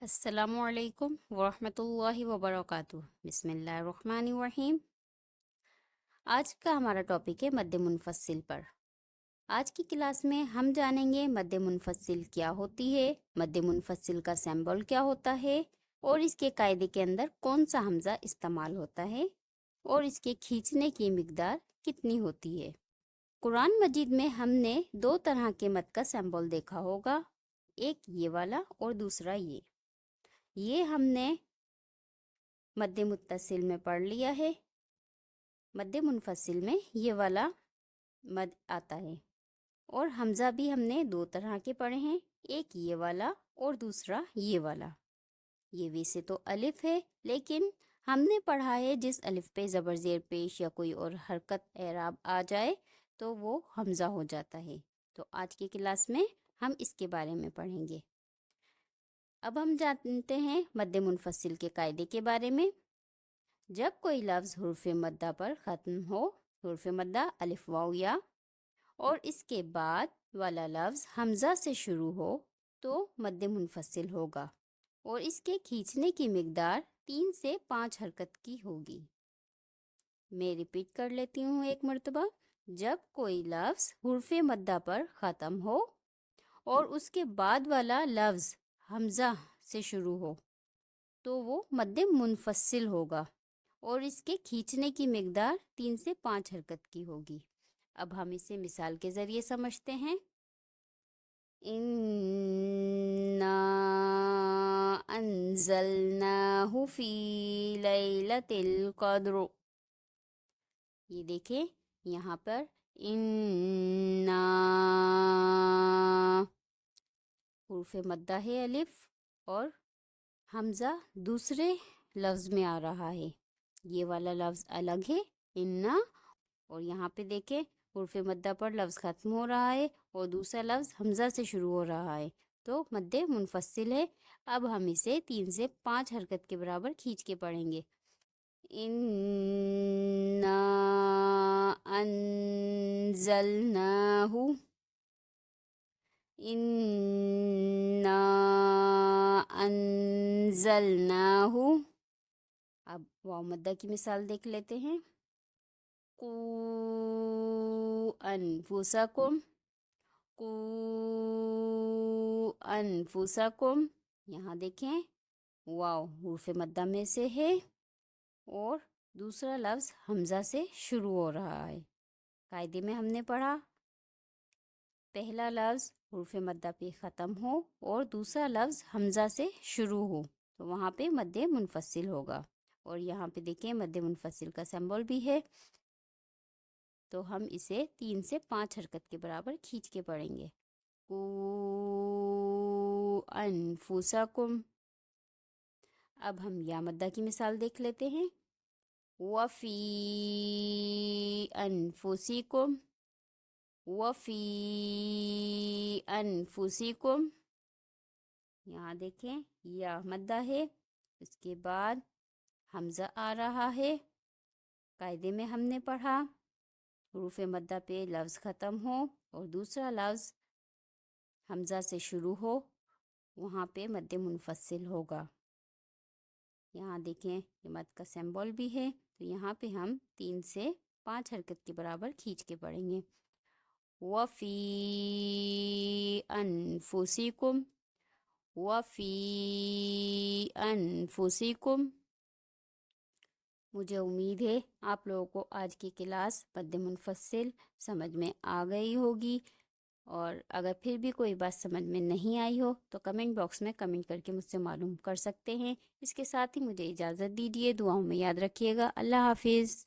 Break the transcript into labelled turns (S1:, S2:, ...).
S1: السلام علیکم ورحمۃ اللہ وبرکاتہ۔ بسم اللہ الرحمن الرحیم۔ آج کا ہمارا ٹاپک ہے مد منفصل پر۔ آج کی کلاس میں ہم جانیں گے مد منفصل کیا ہوتی ہے، مد منفصل کا سمبل کیا ہوتا ہے، اور اس کے قاعدے کے اندر کون سا حمزہ استعمال ہوتا ہے، اور اس کے کھینچنے کی مقدار کتنی ہوتی ہے۔ قرآن مجید میں ہم نے دو طرح کے مد کا سمبل دیکھا ہوگا، ایک یہ والا اور دوسرا یہ ہم نے مد متصل میں پڑھ لیا ہے۔ مد منفصل میں یہ والا مد آتا ہے، اور حمزہ بھی ہم نے دو طرح کے پڑھے ہیں، ایک یہ والا اور دوسرا یہ والا۔ یہ ویسے تو الف ہے، لیکن ہم نے پڑھا ہے جس الف پہ زبر زیر پیش یا کوئی اور حرکت اعراب آ جائے تو وہ حمزہ ہو جاتا ہے۔ تو آج کی کلاس میں ہم اس کے بارے میں پڑھیں گے۔ اب ہم جانتے ہیں مد منفصل کے قاعدے کے بارے میں۔ جب کوئی لفظ حروف مدہ پر ختم ہو، حروف مدہ الف واو یا، اور اس کے بعد والا لفظ حمزہ سے شروع ہو تو مد منفصل ہوگا، اور اس کے کھینچنے کی مقدار 3 سے 5 حرکت کی ہوگی۔ میں ریپیٹ کر لیتی ہوں ایک مرتبہ۔ جب کوئی لفظ حروف مدہ پر ختم ہو اور اس کے بعد والا لفظ حمزہ سے شروع ہو تو وہ مد منفصل ہوگا، اور اس کے کھینچنے کی مقدار 3 سے 5 حرکت کی ہوگی۔ اب ہم اسے مثال کے ذریعے سمجھتے ہیں۔ اِنَّا أَنزَلْنَاهُ فِي لَيْلَةِ الْقَدْرِ۔ یہ دیکھیں یہاں پر اِنَّا حروف مدہ ہے الف، اور حمزہ دوسرے لفظ میں آ رہا ہے۔ یہ والا لفظ الگ ہے اِنَّا، اور یہاں پہ دیکھیں حروف مدہ پر لفظ ختم ہو رہا ہے اور دوسرا لفظ حمزہ سے شروع ہو رہا ہے، تو مد منفصل ہے۔ اب ہم اسے 3 سے 5 حرکت کے برابر کھینچ کے پڑھیں گے۔ اِنَّا أَنزَلْنَاهُ، اِنَّا أَنزَلْنَاهُ۔ اب واو مدہ کی مثال دیکھ لیتے ہیں۔ قُوا أَنفُسَكُمْ، قُوا أَنفُسَكُمْ۔ یہاں دیکھیں واو حروف مدہ میں سے ہے اور دوسرا لفظ حمزہ سے شروع ہو رہا ہے۔ قاعدے میں ہم نے پڑھا پہلا لفظ حروف مدہ پہ ختم ہو اور دوسرا لفظ حمزہ سے شروع ہو تو وہاں پہ مد منفصل ہوگا، اور یہاں پہ دیکھیں مد منفصل کا سمبل بھی ہے، تو ہم اسے 3 سے 5 حرکت کے برابر کھینچ کے پڑھیں گے۔ قُوا أَنفُسَكُمْ۔ اب ہم یا مدہ کی مثال دیکھ لیتے ہیں۔ وَفِي أَنفُسِكُمْ، وَفِي أَنفُسِكُمْ۔ یہاں دیکھیں یا مدہ ہے، اس کے بعد حمزہ آ رہا ہے۔ قاعدے میں ہم نے پڑھا حروف مدہ پہ لفظ ختم ہو اور دوسرا لفظ حمزہ سے شروع ہو، وہاں پہ مد منفصل ہوگا۔ یہاں دیکھیں یہ مد کا سمبل بھی ہے، تو یہاں پہ ہم 3 سے 5 حرکت کے برابر کھینچ کے پڑھیں گے۔ وَفِي أَنفُسِكُمْ، وَفِي أَنفُسِكُمْ۔ مجھے امید ہے آپ لوگوں کو آج کی کلاس مد منفصل سمجھ میں آ گئی ہوگی، اور اگر پھر بھی کوئی بات سمجھ میں نہیں آئی ہو تو کمنٹ باکس میں کمنٹ کر کے مجھ سے معلوم کر سکتے ہیں۔ اس کے ساتھ ہی مجھے اجازت دیجیے، دعاؤں میں یاد رکھیے گا۔ اللہ حافظ۔